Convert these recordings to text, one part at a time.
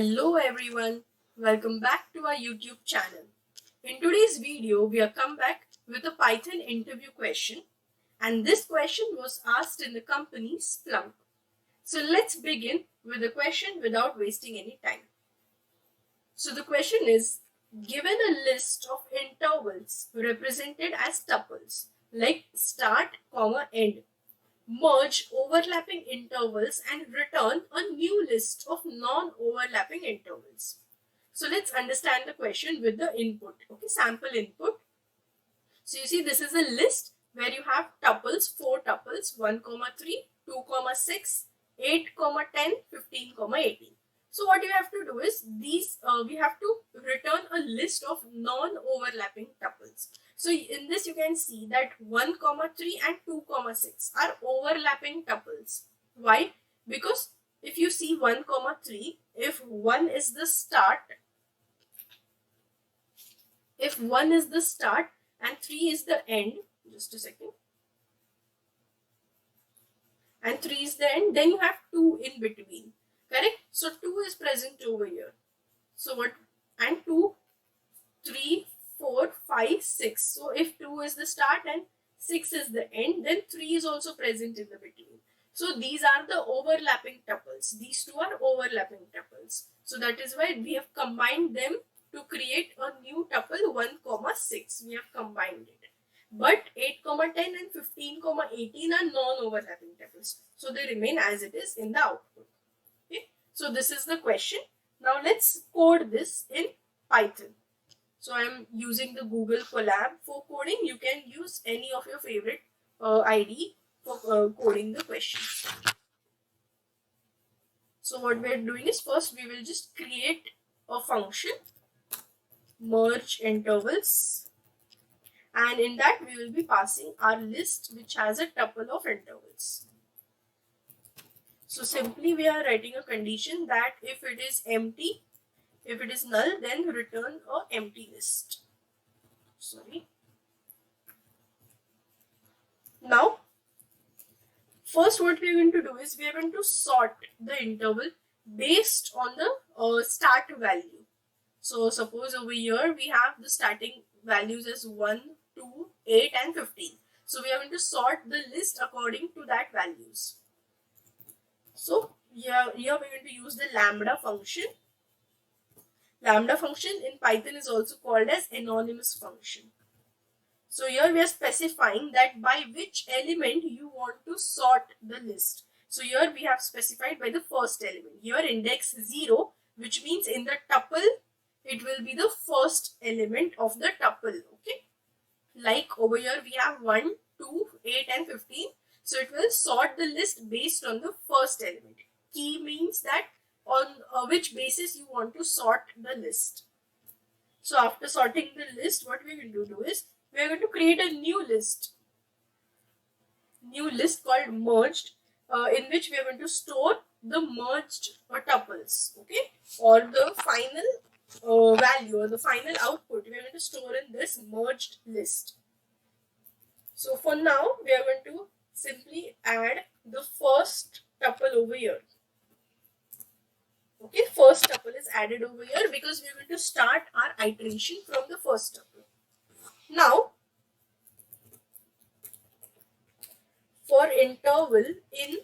Hello everyone, welcome back to our YouTube channel. In today's video, we have come back with a Python interview question, and this question was asked in the company Splunk. So let's begin with the question without wasting any time. So the question is, given a list of intervals represented as tuples like start, comma, end, merge overlapping intervals and return a new list of non-overlapping intervals. So let's understand the question with the input. Okay, sample input. So you see this is a list where you have tuples, 4 tuples, 1, 3, 2, 6, 8, 10, 15, 18. So what you have to do is we have to return a list of non-overlapping tuples. So in this you can see that 1, 3 and 2, 6 are overlapping tuples. Why? Because if you see 1, 3, if 1 is the start and 3 is the end, just a second, and 3 is the end, then you have 2 in between, correct? So 2 is present over here. So what? And 2, 3, 4, 5, 6. So if 2 is the start and 6 is the end, then 3 is also present in the between. So these are the overlapping tuples. These two are overlapping tuples. So that is why we have combined them to create a new tuple 1, 6. We have combined it. But 8, 10 and 15, 18 are non-overlapping tuples. So they remain as it is in the output. Okay. So this is the question. Now let's code this in Python. So I am using the Google Colab for coding. You can use any of your favorite IDE for coding the question. So what we are doing is, first we will just create a function, merge intervals, and in that we will be passing our list which has a tuple of intervals. So simply we are writing a condition that if it is empty, if it is null, then return a empty list. Now, first what we are going to do is we are going to sort the interval based on the start value. So suppose over here we have the starting values as 1, 2, 8 and 15. So we are going to sort the list according to that values. So here we are going to use the lambda function. Lambda function in Python is also called as anonymous function. So here we are specifying that by which element you want to sort the list. So here we have specified by the first element. Here index 0, which means in the tuple it will be the first element of the tuple. Okay, like over here we have 1, 2, 8 and 15. So it will sort the list based on the first element. Key means that on which basis you want to sort the list. So after sorting the list, what we are going to do is we are going to create a new list called merged, in which we are going to store the merged tuples, okay, or the final value or the final output we are going to store in this merged list. So for now we are going to simply add the first tuple over here. Okay, first tuple is added over here because we are going to start our iteration from the first tuple. Now, for interval in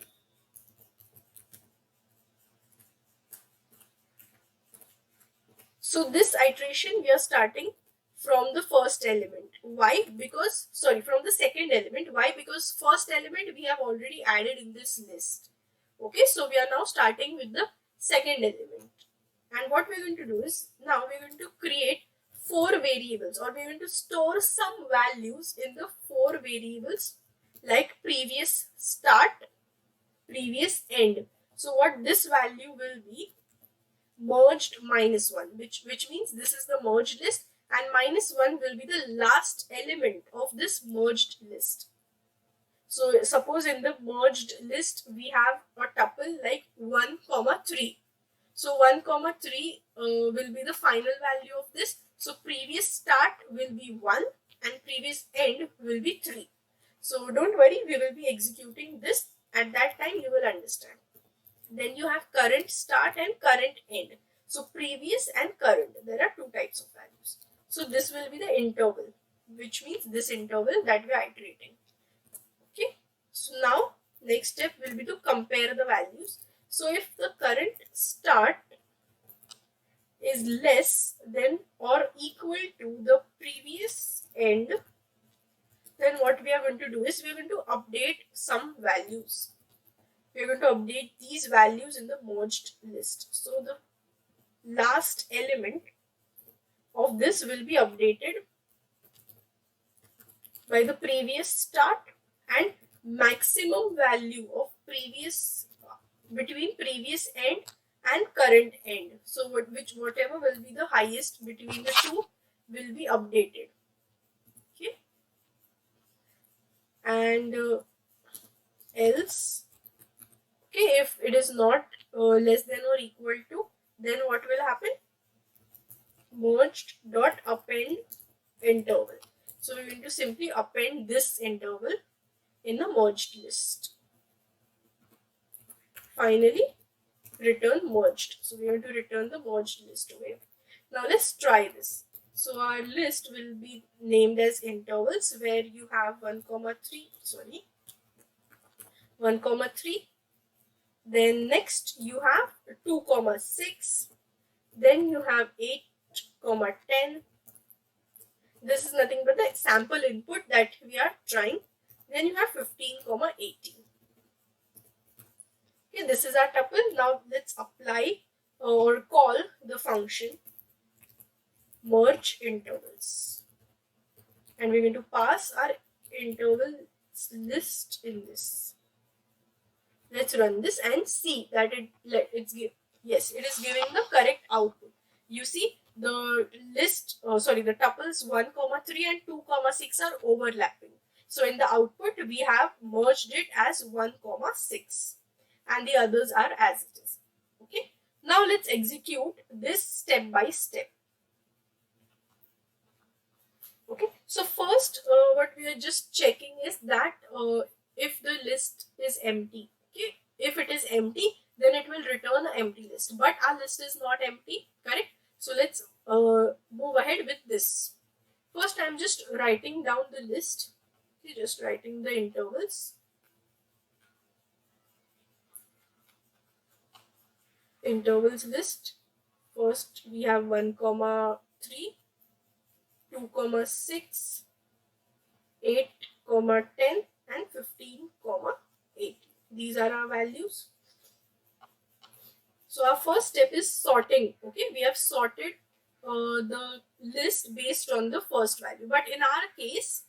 this iteration we are starting from the first element. Why? Because, from the second element. Why? Because first element we have already added in this list. Okay, so we are now starting with the second element. And what we are going to do is, now we are going to create 4 variables, or we are going to store some values in the 4 variables like previous start, previous end. So what this value will be, merged -1, which means this is the merged list, and -1 will be the last element of this merged list. So suppose in the merged list we have a tuple like 1, 3. So 1, 3 will be the final value of this. So previous start will be 1 and previous end will be 3. So don't worry, we will be executing this. At that time you will understand. Then you have current start and current end. So previous and current, there are two types of values. So this will be the interval, which means this interval that we are iterating. Okay. So now next step will be to compare the values. So if the current start is less than or equal to the previous end, then what we are going to do is we are going to update some values. We are going to update these values in the merged list. So the last element of this will be updated by the previous start and maximum value of previous between previous end and current end. So whatever will be the highest between the two will be updated. Okay. And else, okay, if it is not less than or equal to, then what will happen? Merged dot append interval. So we're going to simply append this interval in the merged list. Finally, return merged. So we are going to return the merged list away. Now let's try this. So our list will be named as intervals, where you have 1, 3. Then next you have 2, 6. Then you have 8, 10. This is nothing but the sample input that we are trying. Then you have 15, 18. Okay, this is our tuple. Now let's apply or call the function merge intervals. And we're going to pass our interval list in this. Let's run this and see that it is giving the correct output. You see the list, the tuples 1, 3 and 2, 6 are overlapping. So in the output, we have merged it as 1, 6 and the others are as it is. Okay. Now let's execute this step by step. Okay. So first, what we are just checking is that if the list is empty. Okay. If it is empty, then it will return an empty list. But our list is not empty, correct? So let's move ahead with this. First, I'm just writing down the list. Okay, just writing the intervals. Intervals list. First, we have 1, 3, 2, 6, 8, 10, and 15, 8. These are our values. So our first step is sorting. Okay, we have sorted the list based on the first value. But in our case,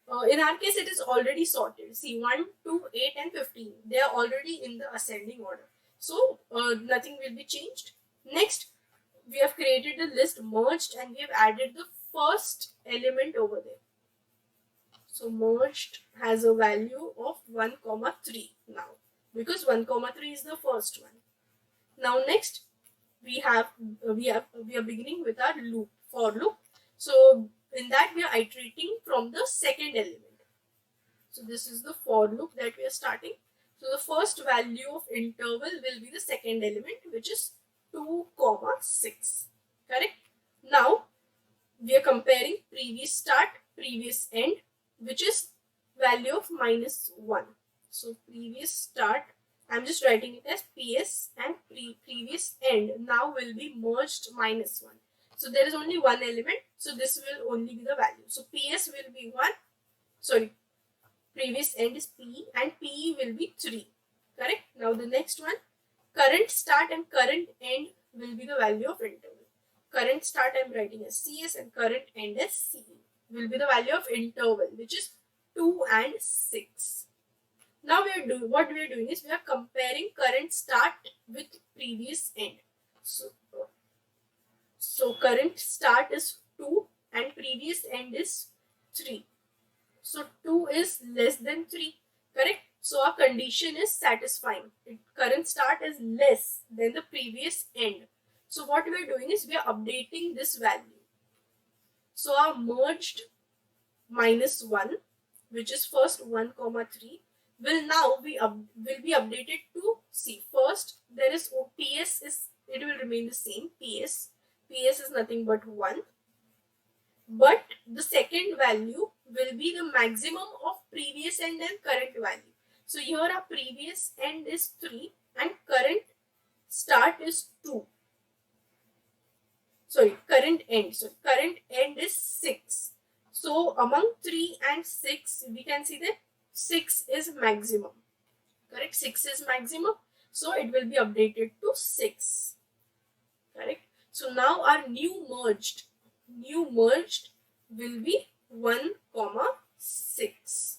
it is already sorted. See, 1, 2, 8, and 15. They are already in the ascending order. So nothing will be changed. Next, we have created a list merged and we have added the first element over there. So merged has a value of 1, 3 now, because 1, 3 is the first one. Now next we are beginning with our loop, for loop. So in that we are iterating from the second element. So this is the for loop that we are starting. So the first value of interval will be the second element, which is 2, 6. Correct? Now we are comparing previous start, previous end, which is value of -1. So previous start, I'm just writing it as PS, and previous end now will be merged -1. So there is only one element, so this will only be the value. So PS will be 1, previous end is P, and PE will be 3. Correct? Now the next one, current start and current end will be the value of interval. Current start I'm writing as CS and current end as CE will be the value of interval, which is 2 and 6. Now what we are doing is we are comparing current start with previous end. So current start is 2 and previous end is 3. So 2 is less than 3, correct? So our condition is satisfying. Current start is less than the previous end. So what we are doing is we are updating this value. So our merged -1, which is first 1, 3, will now be updated to C. First, there is PS is it will remain the same, PS. PS is nothing but 1. But the second value will be the maximum of previous end and current value. So here our previous end is 3 and current start is 2. Current end. So current end is 6. So among 3 and 6, we can see that 6 is maximum. Correct? 6 is maximum. So it will be updated to 6. Correct? So now our new merged will be 1, 6.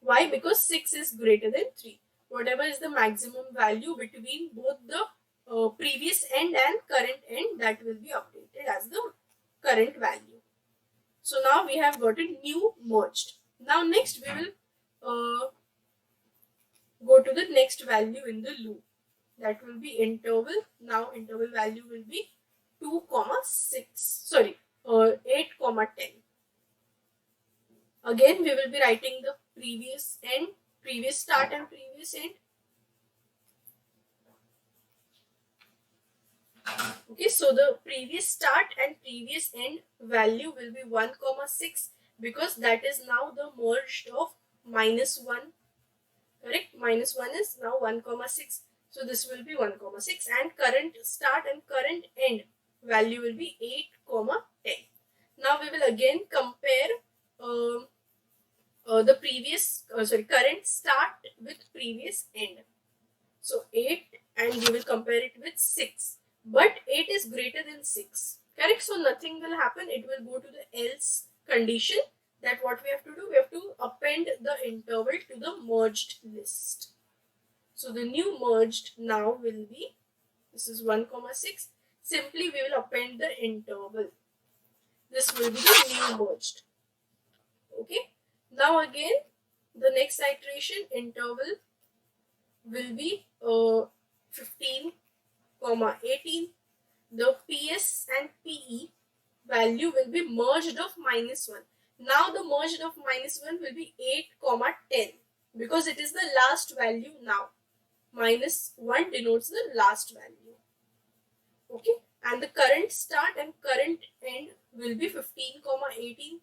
Why? Because 6 is greater than 3. Whatever is the maximum value between both the previous end and current end, that will be updated as the current value. So now we have got a new merged. Now next we will go to the next value in the loop. That will be interval. Now interval value will be 2, 6. 8, 10. Again we will be writing the previous end, previous start and previous end. Okay, so the previous start and previous end value will be 1, 6 because that is now the merged of -1. Correct? -1 is now 1, 6. So this will be 1, 6 and current start and current end value will be 8, 10. Now we will again compare the previous current start with previous end. So 8 and we will compare it with 6. But 8 is greater than 6. Correct? So nothing will happen. It will go to the else condition. That what we have to do, we have to append the interval to the merged list. So the new merged now will be, this is 1, 6. Simply we will append the interval. This will be the new merged. Okay. Now again, the next iteration interval will be 15, 18. The PS and PE value will be merged of -1. Now the merged of -1 will be 8, 10 because it is the last value now. -1 denotes the last value. Okay, and the current start and current end will be 15, 18.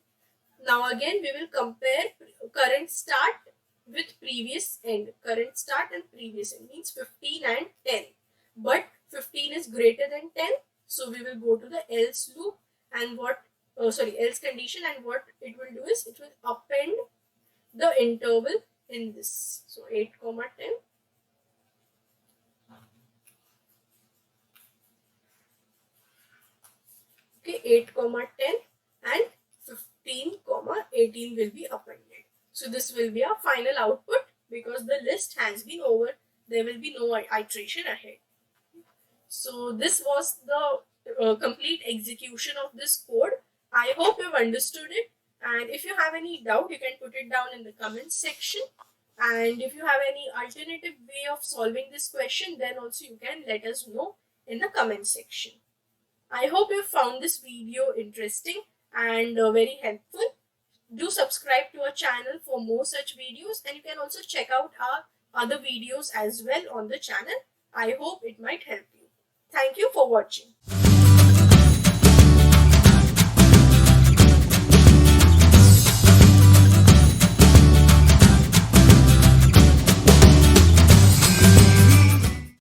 Now again we will compare current start with previous end. Current start and previous end means 15 and 10. But 15 is greater than 10. So we will go to the else loop and else condition, and what it will do is it will append the interval in this. So 8, 10. Okay, 8, 10 and 15, 18 will be appended. So this will be our final output because the list has been over. There will be no iteration ahead. So this was the complete execution of this code. I hope you've understood it. And if you have any doubt, you can put it down in the comment section. And if you have any alternative way of solving this question, then also you can let us know in the comment section. I hope you found this video interesting and very helpful. Do subscribe to our channel for more such videos, and you can also check out our other videos as well on the channel. I hope it might help you. Thank you for watching.